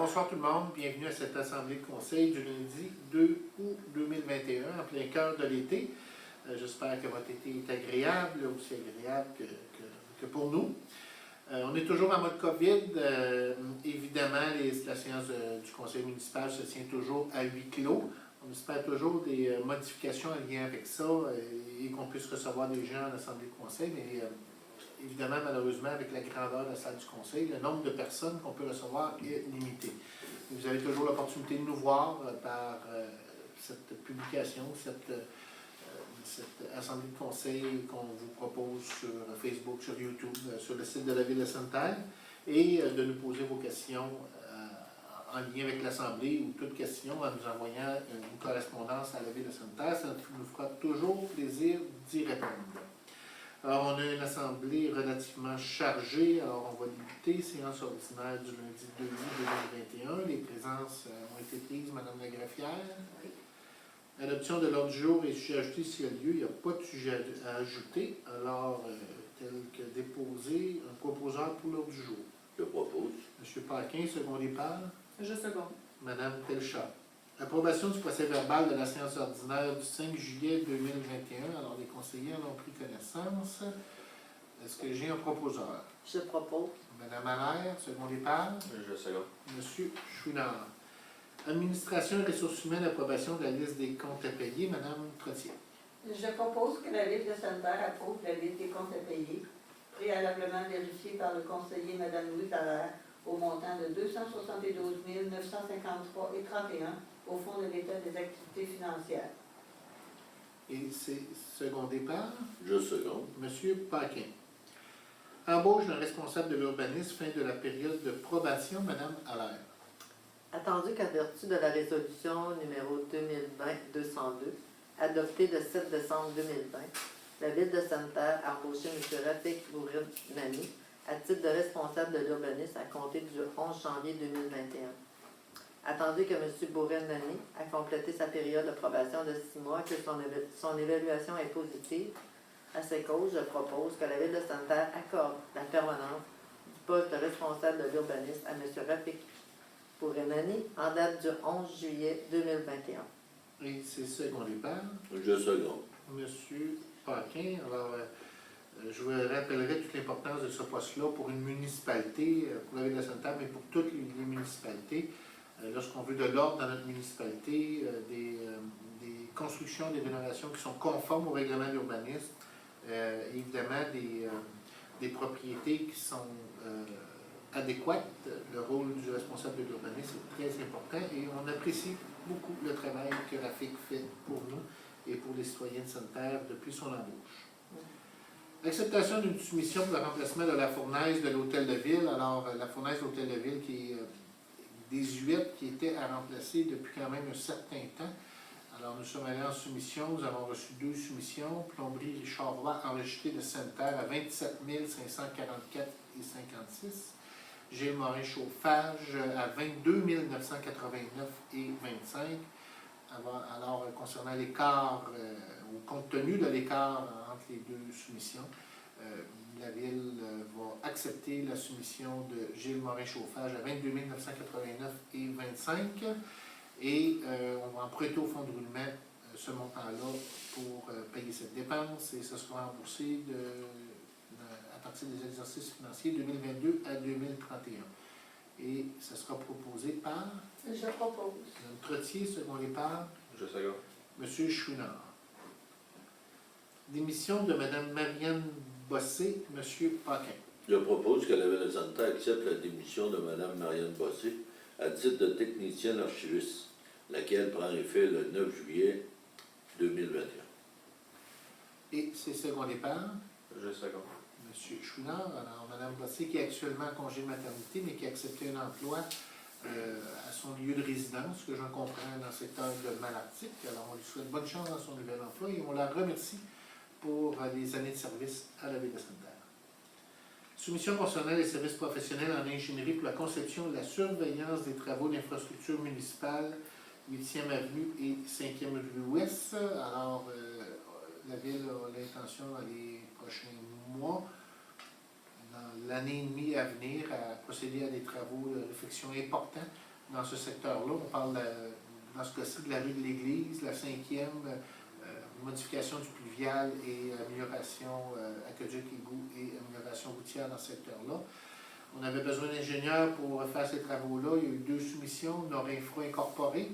bonsoir tout le monde. Bienvenue à cette assemblée de conseil du lundi 2 août 2021, en plein cœur de l'été. J'espère que votre été est agréable, aussi agréable que pour nous. On est toujours en mode COVID. Évidemment, la séance du conseil municipal se tient toujours à huis clos. On espère toujours des modifications en lien avec ça et qu'on puisse recevoir des gens en assemblée de conseil, mais évidemment, malheureusement, avec la grandeur de la salle du conseil, le nombre de personnes qu'on peut recevoir est limité. Vous avez toujours l'opportunité de nous voir par cette publication, cette assemblée de conseil qu'on vous propose sur Facebook, sur YouTube, sur le site de la Ville de Sainte-Terre, et de nous poser vos questions en lien avec l'Assemblée ou toute question en nous envoyant une correspondance à la Ville de Sainte-Terre. Ça nous fera toujours plaisir d'y répondre. Alors, on a une assemblée relativement chargée. Alors, on va débuter. Séance ordinaire du lundi 2 août 2021. Les présences ont été prises. Madame la greffière. Oui. Adoption de l'ordre du jour et sujet ajouté s'il y a lieu. Il n'y a pas de sujet à ajouter. Alors, tel que déposé, un proposeur pour l'ordre du jour. Je propose. M. Paquin, secondé par Je seconde. Mme Telchat. Approbation du procès verbal de la séance ordinaire du 5 juillet 2021. Alors, les conseillers en ont pris connaissance. Est-ce que j'ai un proposeur? Je propose. Mme Allaire, secondé par Je seconde. M. Chouinard. Administration et ressources humaines, approbation de la liste des comptes à payer. Mme Trottier. Je propose que la Ville de Sainte-Terre approuve la liste des comptes à payer, préalablement vérifiée par le conseiller Mme Louise Allaire, au montant de 272 953,31 au Fonds de l'État des activités financières. Et c'est secondé par Je seconde. M. Paquin. Embauche d'un responsable de l'urbanisme, fin de la période de probation. Mme Allaire. Attendu qu'à vertu de la résolution numéro 2020-202, adoptée le 7 décembre 2020, la Ville de Sainte-Terre a embauché M. Rafik Bourrenani à titre de responsable de l'urbanisme à compter du 11 janvier 2021. Attendu que M. Bourrenani a complété sa période de probation de 6 mois et que son évaluation est positive, à ces causes, je propose que la Ville de Sainte-Terre accorde la permanence du poste de responsable de l'urbanisme à M. Rafik Bourrenani en date du 11 juillet 2021. Et c'est secondé par Je seconde. M. Paquin. Alors, je vous rappellerai toute l'importance de ce poste-là pour une municipalité, pour la Ville de Sainte-Terre, mais pour toutes les municipalités. Lorsqu'on veut de l'ordre dans notre municipalité, des constructions, des rénovations qui sont conformes au règlement d'urbanisme, évidemment des propriétés qui sont adéquates. Le rôle du responsable de l'urbanisme est très important et on apprécie beaucoup le travail que Rafik fait pour nous et pour les citoyens de Sainte-Terre depuis son embauche. Acceptation d'une soumission pour le remplacement de la fournaise de l'Hôtel de Ville. Alors, la fournaise de l'Hôtel de Ville qui est désuète, qui était à remplacer depuis quand même un certain temps. Alors, nous sommes allés en soumission. Nous avons reçu 2 soumissions. Plomberie Richard Roy, enregistré de Sainte-Terre à 27 544,56. Gilles Morin Chauffage à 22 989,25. Alors, concernant l'écart, ou compte tenu de l'écart entre les 2 soumissions, la Ville va accepter la soumission de Gilles Morin Chauffage à 22 989,25 et on va emprunter au fonds de roulement ce montant-là pour payer cette dépense et ce sera remboursé à partir des exercices financiers 2022 à 2031. Et ça sera proposé par Je propose. Mme Trottier, secondé par Je seconde. M. Chouinard. Démission de Mme Marianne Bossé, M. Paquin. Je propose que la Ville de Sainte-Terre accepte la démission de Mme Marianne Bossé à titre de technicienne archiviste, laquelle prend effet le 9 juillet 2021. Et c'est secondé par Je seconde. M. Chouinard. Alors, Mme Bossé qui est actuellement en congé de maternité, mais qui a accepté un emploi à son lieu de résidence, que j'en comprends dans le secteur de Malartic. Alors, on lui souhaite bonne chance dans son nouvel emploi et on la remercie pour les années de service à la Ville de Sainte-Terre. Soumission concernant les services professionnels en ingénierie pour la conception et la surveillance des travaux d'infrastructure municipale, 8e avenue et 5e rue Ouest. Alors, la Ville a l'intention dans les prochains mois, dans l'année et demie à venir, à procéder à des travaux de réfection importants dans ce secteur-là. On parle, dans ce cas-ci, de la rue de l'Église, la 5e, modification du pluvial et amélioration aqueduc et amélioration routière dans ce secteur-là. On avait besoin d'ingénieurs pour faire ces travaux-là. Il y a eu 2 soumissions. Norinfra Incorporé,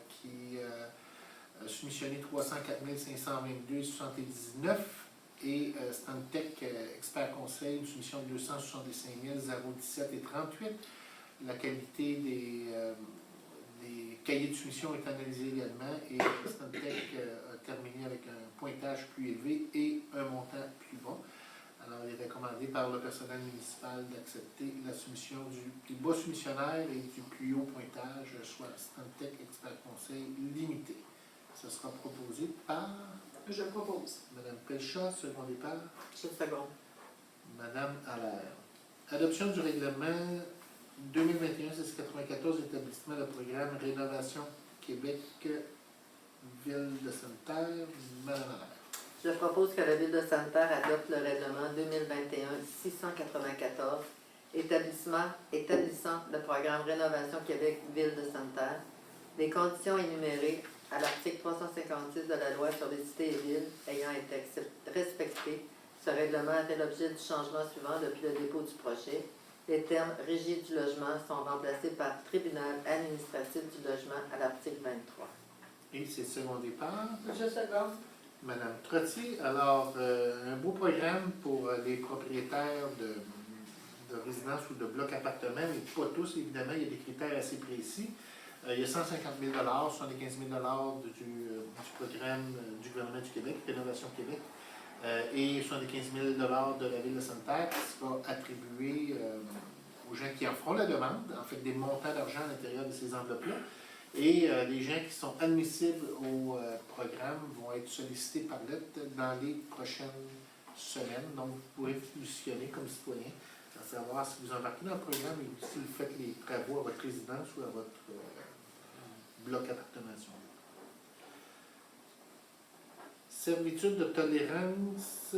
qui a soumissionné 304 522,79 et Stantec Expert Conseil, une soumission de 265 017 et 38. La qualité des cahiers de soumission est analysée également et Stantec a terminé avec un pointage plus élevé et un montant plus bas. Alors, il est recommandé par le personnel municipal d'accepter la soumission du bas soumissionnaire et du plus haut pointage, soit Stantec Expert Conseil limité. Ce sera proposé par Je propose. Mme Pelchat, secondé par Je seconde. Mme Allaire. Adoption du règlement 2021-694, établissement de programme Rénovation Québec, Ville de Sainte-Terre. Mme Allaire. Je propose que la Ville de Sainte-Terre adopte le règlement 2021-694, établissant le programme Rénovation Québec, Ville de Sainte-Terre. Les conditions énumérées à l'article 356 de la loi sur les cités et villes ayant été respectées, ce règlement a fait l'objet du changement suivant depuis le dépôt du projet. Les termes « Régie du logement » sont remplacés par « Tribunal administratif du logement » à l'article 23. Et c'est secondé par Je seconde. Mme Trottier. Alors, un beau programme pour les propriétaires de résidences ou de blocs appartements, mais pas tous, évidemment, il y a des critères assez précis. Il y a 150 000 75 000 du programme du gouvernement du Québec, Rénovation Québec, et 75 000 de la Ville de Sainte-Terre qui sera attribué aux gens qui en feront la demande, en fait des montants d'argent à l'intérieur de ces enveloppes-là. Et les gens qui sont admissibles au programme vont être sollicités par lettre dans les prochaines semaines. Donc, vous pourrez vous positionner comme citoyen, à savoir si vous embarquez dans le programme et si vous faites les travaux à votre résidence ou à votre bloc appartement. Servitude de tolérance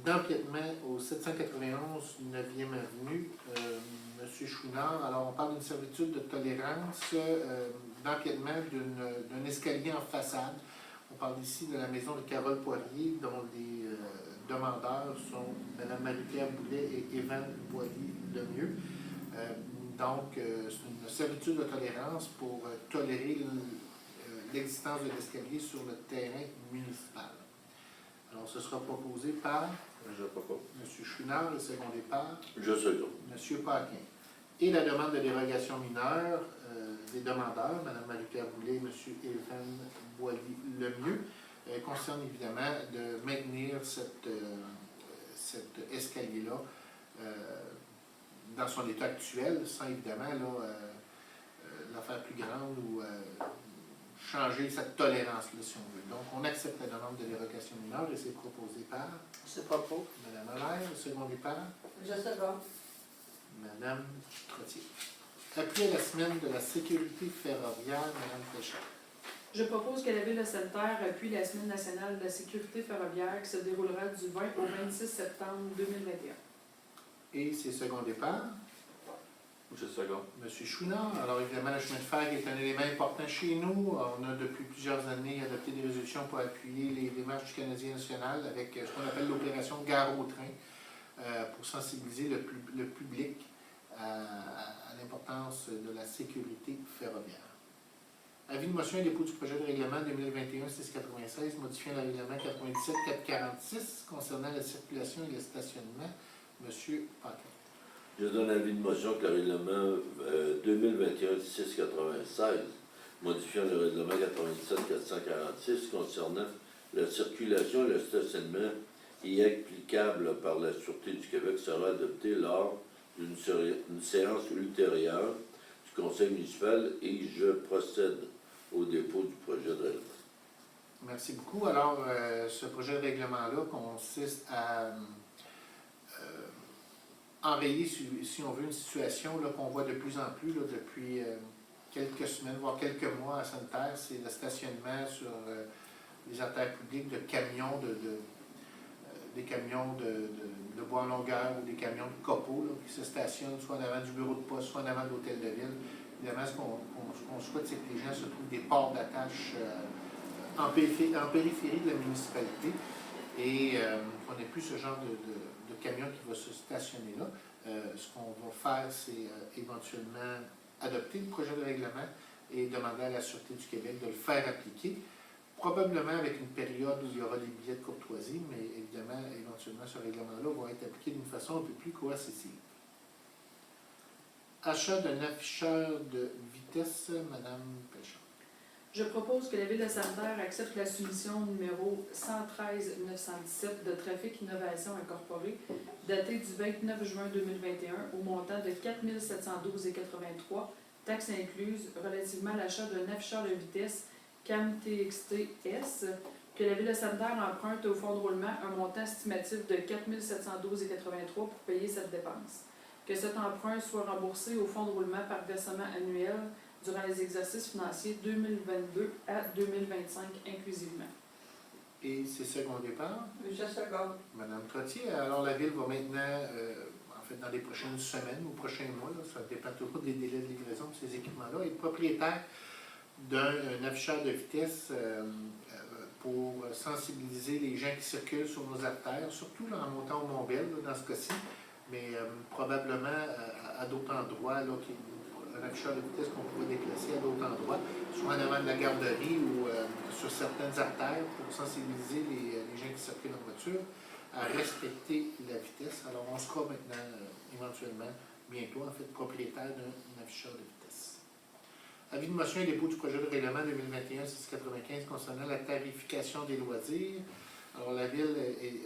d'empiètement au 791 9e avenue, M. Chouinard. Alors, on parle d'une servitude de tolérance d'empiètement d'un escalier en façade. On parle ici de la maison de Carole Poirier, dont les demandeurs sont Mme Marie-Pierre Boulet et Evan Boilly-Lemieux. Donc, c'est une servitude de tolérance pour tolérer l'existence de l'escalier sur le terrain municipal. Alors, ce sera proposé par Je propose. M. Chouinard et secondé par Je seconde. M. Paquin. Et la demande de dérogation mineure des demandeurs, Mme Marie-Pierre Boulet et M. Evan Boilly-Lemieux, concerne évidemment de maintenir cet escalier-là dans son état actuel, sans évidemment la faire plus grande ou changer cette tolérance-là, si on veut. Donc, on accepte la demande de dérogation mineure et c'est proposé par Je propose. Mme Allaire, secondé par Je seconde. Mme Trottier. Appui à la semaine de la sécurité ferroviaire, Mme Péchard. Je propose que la Ville de Sainte-Terre appuie la Semaine nationale de la sécurité ferroviaire qui se déroulera du 20 au 26 septembre 2021. Et c'est secondé par Je seconde. M. Chouinard. Alors, évidemment, le chemin de fer est un élément important chez nous. On a depuis plusieurs années adopté des résolutions pour appuyer les démarches du Canadien national avec ce qu'on appelle l'opération Gare au train pour sensibiliser le public à l'importance de la sécurité ferroviaire. Avis de motion et dépôt du projet de règlement 2021-696 modifiant le règlement 97-446 concernant la circulation et le stationnement. M. Paquin. Je donne avis de motion que le règlement 2021-696, modifiant le règlement 97-446 concernant la circulation et le stationnement et applicable par la Sûreté du Québec sera adopté lors d'une séance ultérieure du Conseil municipal et je procède au dépôt du projet de règlement. Merci beaucoup. Alors, ce projet de règlement-là consiste à enrayer, si on veut, une situation qu'on voit de plus en plus depuis quelques semaines, voire quelques mois à Sainte-Terre, c'est le stationnement sur les artères publiques de camions, des camions de bois en longueur ou des camions de copeaux qui se stationnent soit en avant du bureau de poste, soit en avant de l'hôtel de ville. Évidemment, ce qu'on souhaite, c'est que les gens se trouvent des ports d'attache en périphérie de la municipalité et qu'on n'ait plus ce genre de camion qui va se stationner là. Ce qu'on va faire, c'est éventuellement adopter le projet de règlement et demander à la Sûreté du Québec de le faire appliquer, probablement avec une période où il y aura des billets de courtoisie, mais évidemment, éventuellement, ce règlement-là va être appliqué d'une façon un peu plus coercitive. Achat d'un afficheur de vitesse, Mme Pelchard. Je propose que la Ville de Sainte-Terre accepte la soumission numéro 113-917 de Trafic Innovation Incorporée, datée du 29 juin 2021, au montant de 4 712,83 $, taxes incluses, relativement à l'achat d'un afficheur de vitesse CAM TXT-S, que la Ville de Sainte-Terre emprunte au fonds de roulement un montant estimatif de 4 712,83 $ pour payer cette dépense. Que cet emprunt soit remboursé au fonds de roulement par versement annuel durant les exercices financiers 2022 à 2025 inclusivement. Et c'est second départ. Je seconde. Madame Trottier, alors la Ville va maintenant, en fait, dans les prochaines semaines ou prochains mois, là, ça dépend toujours des délais de livraison de ces équipements-là, être propriétaire d'un afficheur de vitesse pour sensibiliser les gens qui circulent sur nos artères, surtout là, en montant au Mont-Bell, là, dans ce cas-ci, mais probablement à d'autres endroits, là, un afficheur de vitesse qu'on pourrait déplacer à d'autres endroits, soit en avant de la garderie ou sur certaines artères pour sensibiliser les gens qui circulent en voiture à respecter la vitesse. Alors, on sera maintenant, éventuellement, bientôt, en fait, propriétaire d'un afficheur de vitesse. Avis de motion et dépôt du projet de règlement 2021-695 concernant la tarification des loisirs. Alors, la Ville,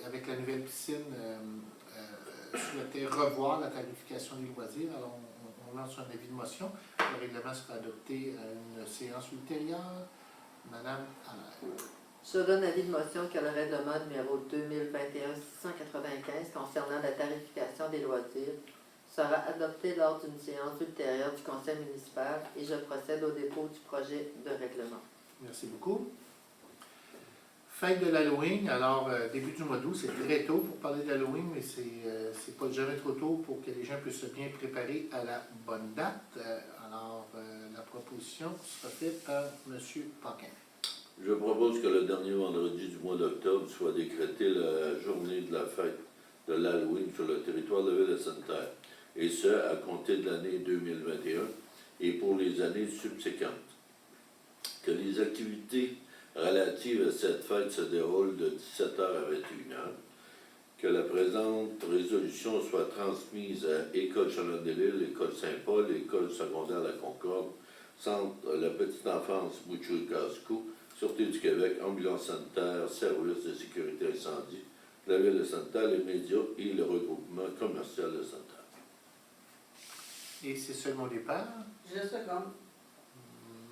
avec la nouvelle piscine, souhaitait revoir la tarification des loisirs. Alors, on lance un avis de motion. Le règlement sera adopté à une séance ultérieure. Madame Allaire. Je donne avis de motion que le règlement numéro 2021-695 concernant la tarification des loisirs sera adopté lors d'une séance ultérieure du Conseil municipal et je procède au dépôt du projet de règlement. Merci beaucoup. Fête de l'Halloween, alors début du mois d'août, c'est très tôt pour parler d'Halloween, mais c'est pas jamais trop tôt pour que les gens puissent se bien préparer à la bonne date. La proposition sera faite par M. Paquin. Je propose que le dernier vendredi du mois d'octobre soit décrété la journée de la fête de l'Halloween sur le territoire de la Ville de Sainte-Terre, et ce, à compter de l'année 2021 et pour les années subséquentes. Que les activités relatives à cette fête se déroulent de 17h à 21h. Que la présente résolution soit transmise à École Chalon-des-Îles, École Saint-Paul, École secondaire La Concorde, Centre La Petite Enfance Bouchoul-Cascou, Sûreté du Québec, Ambulance sanitaire, Service de sécurité incendie, la Ville de Sainte-Terre, les médias et le regroupement commercial de Sainte-Terre. Et c'est seulement départ. Je seconde.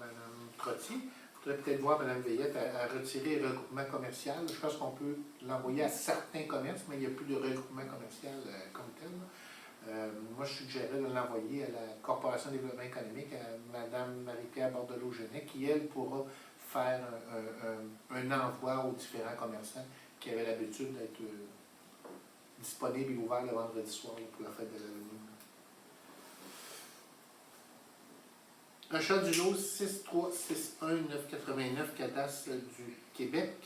Madame Trottier. Il faudrait peut-être voir Mme Veillette à retirer le regroupement commercial. Je pense qu'on peut l'envoyer à certains commerces, mais il n'y a plus de regroupement commercial comme tel. Moi, je suggérerais de l'envoyer à la Corporation de développement économique, à Mme Marie-Pierre Bordelot-Genet, qui, elle, pourra faire un envoi aux différents commerçants qui avaient l'habitude d'être disponibles et ouverts le vendredi soir pour la fête de l'Halloween. Achat du lot 6361989, cadastre du Québec.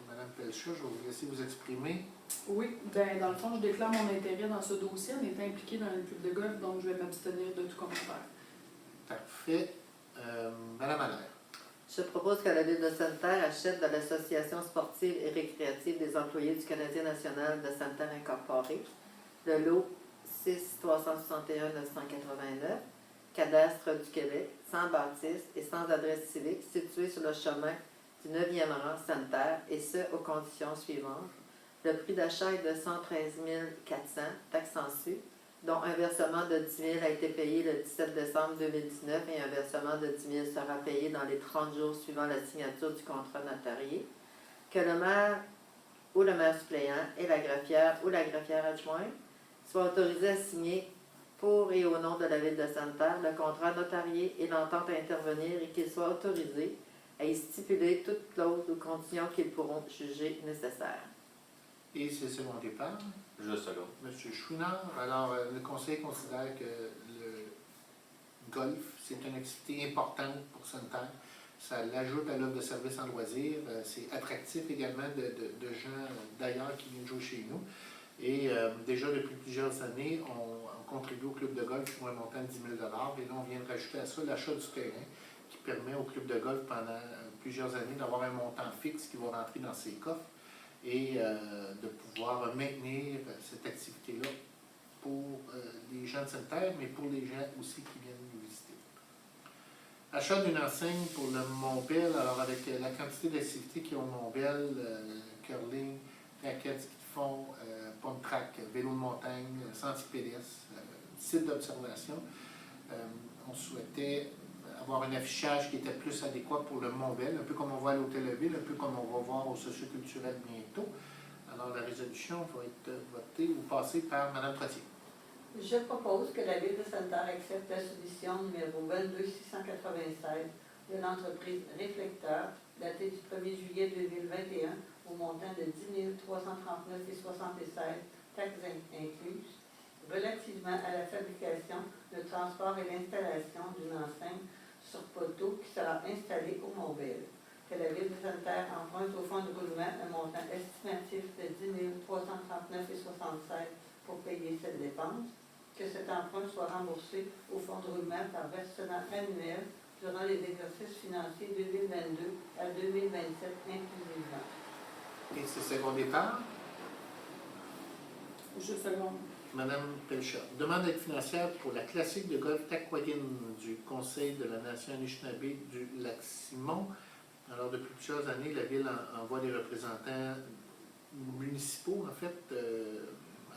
Madame Pelchat, je vais vous laisser vous exprimer. Oui, ben, dans le fond, je déclare mon intérêt dans ce dossier en étant impliqué dans le club de golf, donc je vais m'abstenir de tout commentaire. Parfait. Madame Allaire. Je propose que la Ville de Sainte-Terre achète de l'Association sportive et récréative des employés du Canadien national de Sainte-Terre Incorporée le lot 6361989, cadastre du Québec, sans bâtisse et sans adresse civique, situé sur le chemin du 9e rang Sainte-Terre, et ce, aux conditions suivantes. Le prix d'achat est de 113 400, taxes en su, dont un versement de 10 000 a été payé le 17 décembre 2019 et un versement de 10 000 sera payé dans les 30 jours suivant la signature du contrat notarié. Que le maire ou le maire suppléant et la greffière ou la greffière adjointe soient autorisés à signer pour et au nom de la Ville de Sainte-Terre le contrat notarié et l'entente à intervenir et qu'ils soient autorisés à y stipuler toutes clauses ou conditions qu'ils pourront juger nécessaires. Et c'est selon départ. Je seconde. Monsieur Chouinard. Alors, le Conseil considère que le golf. C'est une activité importante pour Santerre. Ça l'ajoute à l'offre de services en loisirs. C'est attractif également de gens d'ailleurs qui viennent jouer chez nous. Et déjà depuis plusieurs années, on contribue au club de golf pour un montant de 10 000 $. Et là, on vient de rajouter à ça l'achat du terrain qui permet au club de golf pendant plusieurs années d'avoir un montant fixe qui va rentrer dans ses coffres et de pouvoir maintenir cette activité-là pour les gens de Santerre, mais pour les gens aussi qui viennent nous visiter. Achat d'une enseigne pour le Mont-Bell, alors avec la quantité d'activités qu'il y a au Mont-Bell, curling, raquettes, ski de fond, pump track, vélo de montagne, sentier pédestre, site d'observation, on souhaitait avoir un affichage qui était plus adéquat pour le Mont-Bell, un peu comme on voit à l'Hôtel-de-Ville, un peu comme on va voir au socioculturel bientôt. Alors la résolution va être votée ou passée par Mme Trottier. Je propose que la Ville de Santerre accepte la soumission numéro 22696 de l'entreprise Réflecteur, datée du 1er juillet 2021, au montant de 10 339,76 $, taxes incluses, relativement à la fabrication, le transport et l'installation d'une enseigne sur poteau qui sera installée au Mont-Bell. Que la Ville de Santerre emprunte au fonds de roulement un montant estimatif de 10 339,76 $ pour payer cette dépense. Que cet emprunt soit remboursé au fonds de roulement par versement annuel durant les exercices financiers 2022 à 2027 inclusivement. Et c'est second départ. Je seconde. Madame Pelchat. Demande d'aide financière pour la classique de golf Taquagin du Conseil de la Nation Anishinaabe du Lac-Simon. Alors, depuis plusieurs années, la Ville envoie des représentants municipaux, en fait,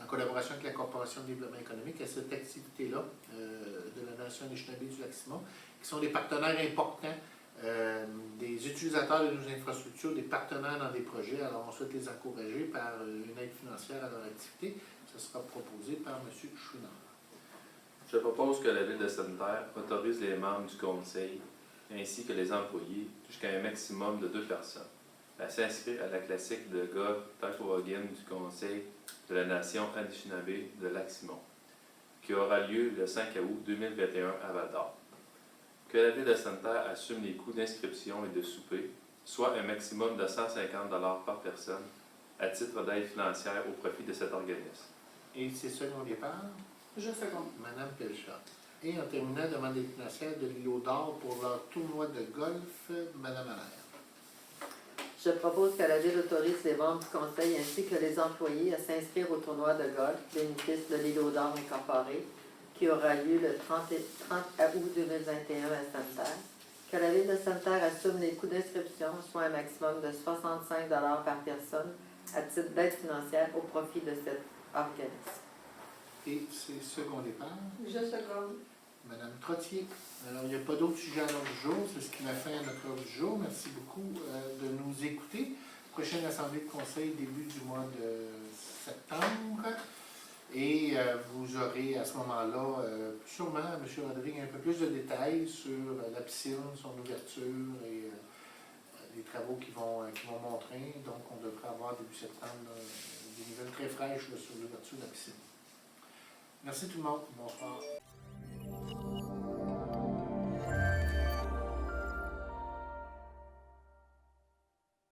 en collaboration avec la Corporation de développement économique, à cette activité-là de la Nation Anishinaabe du Lac-Simon, qui sont des partenaires importants, des utilisateurs de nos infrastructures, des partenaires dans des projets. Alors, on souhaite les encourager par une aide financière à leur activité. Ça sera proposé par M. Chouinard. Je propose que la Ville de Santerre autorise les membres du Conseil ainsi que les employés jusqu'à un maximum de 2 personnes à s'inscrire à la classique de golf Taquagin du Conseil de la Nation Anishinaabe de Lac-Simon, qui aura lieu le 5 août 2021 à Val-d'Or. Que la Ville de Santerre assume les coûts d'inscription et de souper, soit un maximum de 150 $ par personne, à titre d'aide financière au profit de cet organisme. Et c'est second départ. Je seconde. Madame Pelchat. Et en terminant, demande d'aide financière de l'îlot d'Or pour leur tournoi de golf, Madame Allaire. Je propose que la Ville autorise les membres du Conseil ainsi que les employés à s'inscrire au tournoi de golf bénéfice de l'îlot d'Or incorporé qui aura lieu le 30 août 2021 à Santerre. Que la Ville de Santerre assume les coûts d'inscription, soit un maximum de 65 $ par personne, à titre d'aide financière au profit de cet organisme. Et c'est second départ. Je seconde. Madame Trottier. Alors, il n'y a pas d'autres sujets à l'ordre du jour. C'est ce qui m'a fait à notre ordre du jour. Merci beaucoup de nous écouter. Prochaine assemblée de conseil début du mois de septembre. Et vous aurez à ce moment-là, sûrement, M. Rodrigue, un peu plus de détails sur la piscine, son ouverture et les travaux qui vont montrer. Donc, on devrait avoir début septembre des nouvelles très fraîches sur l'ouverture de la piscine. Merci tout le monde. Bonsoir.